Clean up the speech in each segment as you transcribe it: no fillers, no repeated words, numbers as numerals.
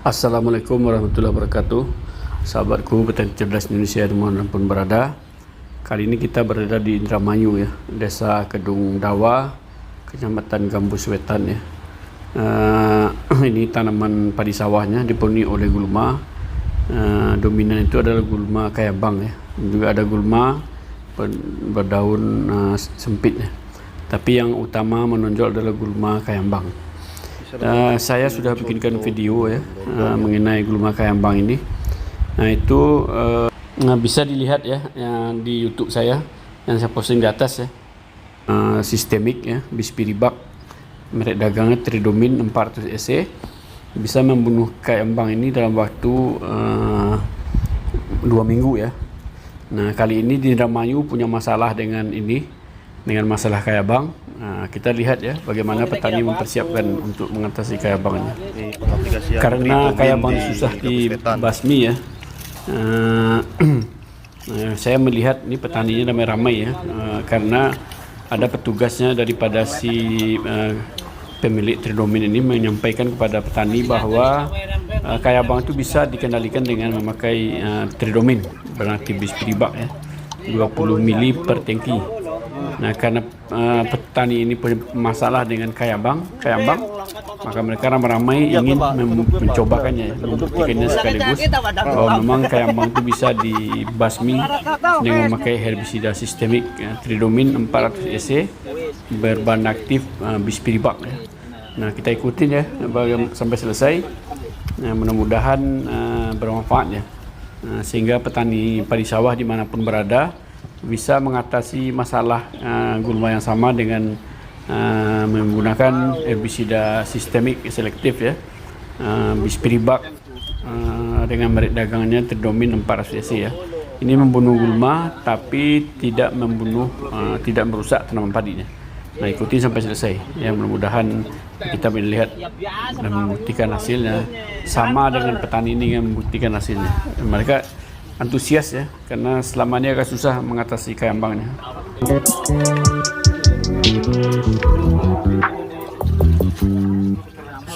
Assalamualaikum warahmatullahi wabarakatuh. Sahabatku petani cerdas Indonesia dimanapun berada. Kali ini kita berada di Indramayu ya, Desa Kedung Dawa, Kecamatan Gambus Wetan ya. Ini tanaman padi sawahnya dipenuhi oleh gulma. Dominan itu adalah gulma kayabang ya. Juga ada gulma berdaun sempit ya. Tapi yang utama menonjol adalah gulma kayambang. Saya sudah bikinkan video ya mengenai gulma kayambang ini. Nah itu bisa dilihat ya di YouTube saya yang saya posting di atas ya. Sistemik ya, bispiribak, merek dagangnya Tridomin 400 EC, bisa membunuh kayambang ini dalam waktu 2 minggu ya. Nah kali ini di Indramayu punya masalah dengan masalah kayabang. Nah, kita lihat ya bagaimana petani mempersiapkan untuk mengatasi kayabangnya. Karena kayabang susah dibasmi ya. Saya melihat ini petaninya ramai-ramai ya, karena ada petugasnya daripada si pemilik Tridomin ini menyampaikan kepada petani bahwa kayabang itu bisa dikendalikan dengan memakai Tridomin beraktif bispiribak ya, 20 mili per tangki. Nah karena petani ini punya masalah dengan kayabang, maka mereka ramai-ramai ingin mencobakannya, membuktikannya sekaligus bahwa memang kayabang itu bisa dibasmi dengan memakai herbisida sistemik Tridomin 400 EC berbahan aktif bispiribak ya. Nah kita ikutin ya sampai selesai. Nah, mudah-mudahan bermanfaat ya, sehingga petani padi sawah dimanapun berada bisa mengatasi masalah gulma yang sama dengan menggunakan herbisida sistemik selektif ya, bispiribak dengan merek dagangannya Tridomin 400 EC ya. Ini membunuh gulma tapi tidak merusak tanaman padinya. Nah ikuti sampai selesai ya, mudah-mudahan kita melihat dan membuktikan hasilnya sama dengan petani ini yang membuktikan hasilnya. Mereka antusias ya, karena selama ini agak susah mengatasi kayambangnya.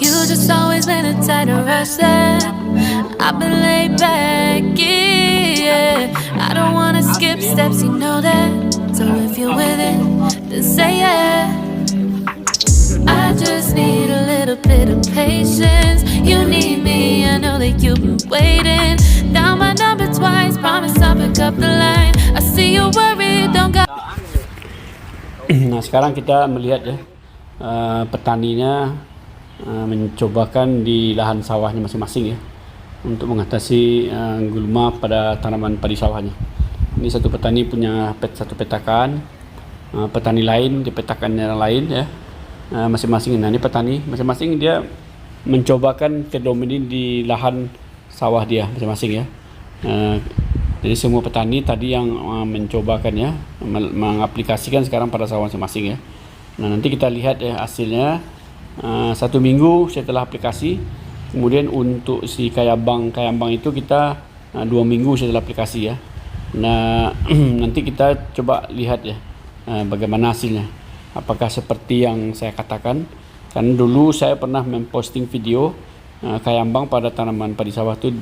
You just always been a tighter rusher. I've been laid back, yeah. I don't wanna skip steps, you know that. So if you're with it, then say yeah. I just need a little bit of patience. You need me, I know that you've been waiting. Down my number twice, promise I'll pick up the line. I see you worried, don't got. Nah sekarang kita melihat ya, petaninya mencobakan di lahan sawahnya masing-masing ya, untuk mengatasi gulma pada tanaman padi sawahnya. Ini satu petani punya satu petakan, petani lain di petakannya lain ya, masing-masing. Nah ini petani masing-masing dia mencobakan Tridomin di lahan sawah dia masing-masing ya. Jadi semua petani tadi yang mencobakannya, mengaplikasikan sekarang pada sawah masing-masing ya. Nah nanti kita lihat ya hasilnya 1 minggu setelah aplikasi. Kemudian untuk si kayabang itu kita 2 minggu setelah aplikasi ya. Nah nanti kita coba lihat ya bagaimana hasilnya. Apakah seperti yang saya katakan? Karena dulu saya pernah memposting video kayambang pada tanaman padi sawah itu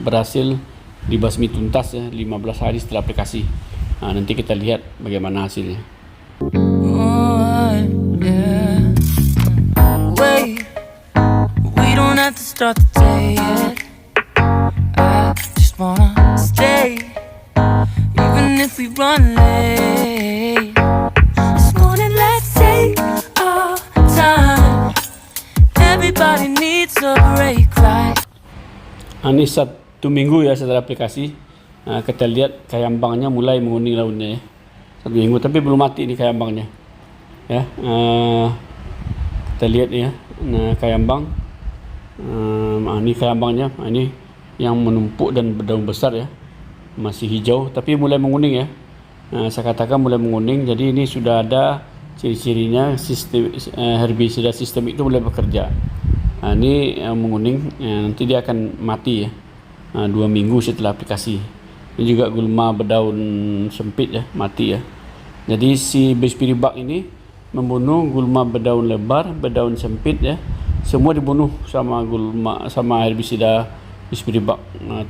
berhasil dibasmi tuntas ya 15 hari setelah aplikasi. Nah, nanti kita lihat bagaimana hasilnya. Yeah. Wait, we don't have to start the day yet. I just wanna stay, even if we run late. This morning let's take our time. Everybody needs a break, right? Ini 1 minggu ya setelah aplikasi. Nah, kita lihat kayambangnya mulai menguning daunnya ya. 1 minggu tapi belum mati ini kayambangnya. Ya, kita lihat ya. Nah, kayambang. Ini kayambangnya. Ini yang menumpuk dan berdaun besar ya. Masih hijau tapi mulai menguning ya. Saya katakan mulai menguning. Jadi ini sudah ada ciri-cirinya, sistem herbisida sistemik itu mulai bekerja. Nah, ini menguning, nanti dia akan mati ya 2 minggu setelah aplikasi. Ini juga gulma berdaun sempit ya, mati ya. Jadi si bispiribak ini membunuh gulma berdaun lebar, berdaun sempit ya, semua dibunuh sama gulma, sama herbisida Bispiribak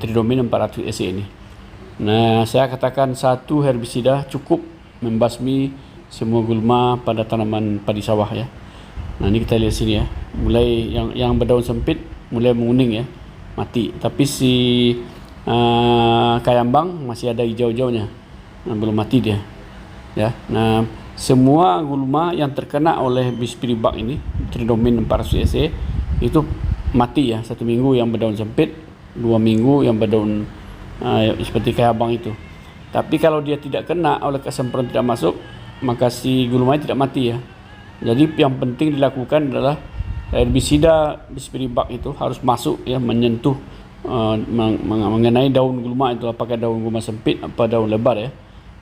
Tridomin 400 EC ini. Nah, saya katakan satu herbisida cukup membasmi semua gulma pada tanaman padi sawah ya. Nah, ini kita lihat sini ya. Mulai yang berdaun sempit mulai menguning ya, mati. Tapi si kayambang masih ada hijau-hijaunya, belum mati dia. Ya. Nah, semua gulma yang terkena oleh Bispiribak ini, Tridomin 400 EC itu mati ya. 1 minggu yang berdaun sempit, 2 minggu yang berdaun seperti kayambang itu. Tapi kalau dia tidak kena oleh kesemprotan tidak masuk, maka si gulmanya tidak mati ya. Jadi yang penting dilakukan adalah herbisida Bispiribak itu harus masuk ya, menyentuh mengenai daun gulma itu, apakah daun gulma sempit apa daun lebar ya.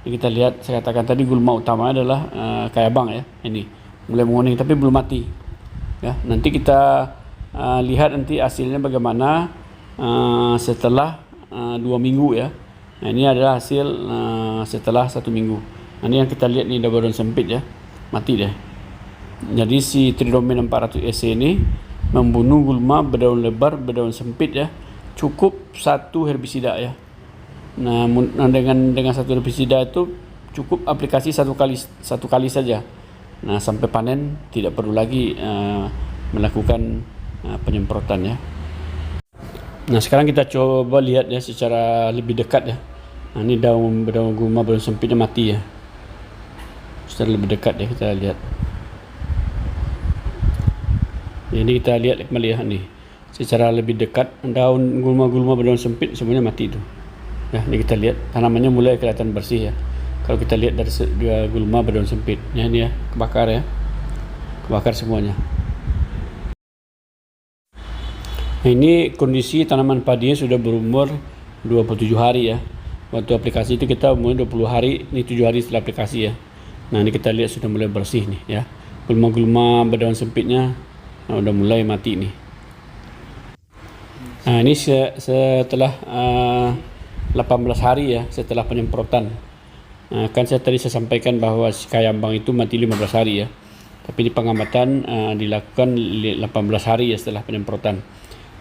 Jadi kita lihat, saya katakan tadi gulma utama adalah kayambang ya. Ini mulai menguning tapi belum mati. Ya, nanti kita lihat nanti hasilnya bagaimana setelah 2 minggu ya. Nah, ini adalah hasil setelah 1 minggu. Nah, ini yang kita lihat nih, daun sempit ya, mati deh. Jadi si Tridomin 400 EC ini membunuh gulma berdaun lebar, berdaun sempit ya. Cukup satu herbisida ya. Nah, dengan satu herbisida itu cukup aplikasi satu kali saja. Nah, sampai panen tidak perlu lagi melakukan penyemprotan ya. Nah, sekarang kita coba lihat ya secara lebih dekat ya. Nah, ini daun gulma berdaun sempitnya mati ya. Secara lebih dekat ya kita lihat. Ini kita lihat kembali ya, nih secara lebih dekat daun gulma berdaun sempit semuanya mati itu. Ya, ini kita lihat tanamannya mulai kelihatan bersih ya. Kalau kita lihat dari gulma berdaun sempit, ya ini ya kebakar semuanya. Nah, ini kondisi tanaman padinya sudah berumur 27 hari ya. Waktu aplikasi itu kita umur 20 hari, ini 7 hari setelah aplikasi ya. Nah, ini kita lihat sudah mulai bersih nih ya. Gulma berdaun sempitnya udah mulai mati nih. Nah, ini setelah 18 hari ya setelah penyemprotan. Kan saya sampaikan bahwa si kayambang itu mati 15 hari ya. Tapi di pengamatan dilakukan 18 hari ya setelah penyemprotan.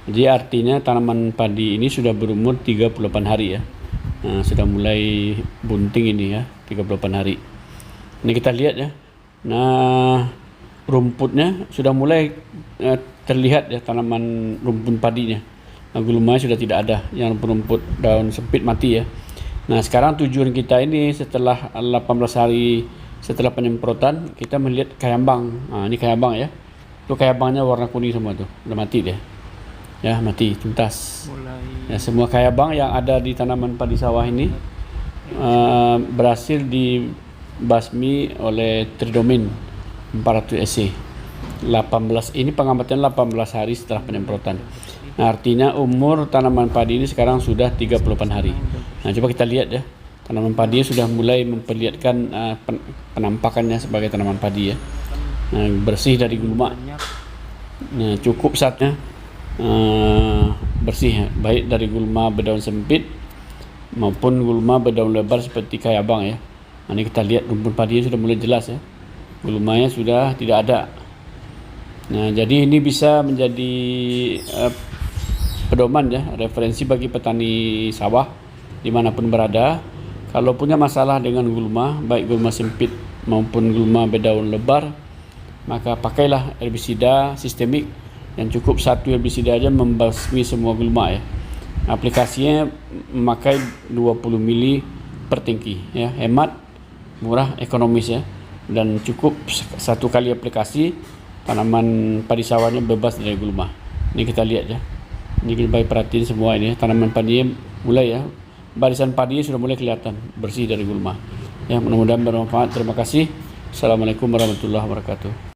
Jadi artinya tanaman padi ini sudah berumur 38 hari ya. Sudah mulai bunting ini ya, 38 hari. Ini kita lihat ya. Nah, rumputnya sudah mulai terlihat ya, tanaman rumput padinya. Nah, gulmanya sudah tidak ada, yang rumput daun sempit mati ya. Nah, sekarang tujuan kita ini setelah 18 hari setelah penyemprotan, kita melihat kayambang. Nah, ini kayambang ya. Itu kayambangnya warna kuning semua tuh, udah mati deh. Ya, mati tuntas. Ya, semua kayambang yang ada di tanaman padi sawah ini berhasil dibasmi oleh Tridomin 400 EC. 18 ini pengamatan 18 hari setelah penyemprotan. Nah, artinya umur tanaman padi ini sekarang sudah 38 hari. Nah, coba kita lihat ya. Tanaman padi sudah mulai memperlihatkan penampakannya sebagai tanaman padi ya. Nah, bersih dari gulma. Nah, cukup saatnya bersih ya, baik dari gulma berdaun sempit maupun gulma berdaun lebar seperti kayambang ya. Nah, ini kita lihat rumput padinya sudah mulai jelas ya. Gulmanya sudah tidak ada. Nah, jadi ini bisa menjadi pedoman ya, referensi bagi petani sawah dimanapun berada. Kalau punya masalah dengan gulma, baik gulma sempit maupun gulma berdaun lebar, maka pakailah herbisida sistemik yang cukup satu herbisida aja membasmi semua gulma ya. Aplikasinya memakai 20 mili per tangki ya, hemat, murah, ekonomis ya, dan cukup satu kali aplikasi tanaman padi sawahnya bebas dari gulma. Ini kita lihat ya. Ini kita baik perhatiin semua ini tanaman padi mulai ya, barisan padi sudah mulai kelihatan bersih dari gulma. Ya, mudah-mudahan bermanfaat. Terima kasih. Assalamualaikum warahmatullahi wabarakatuh.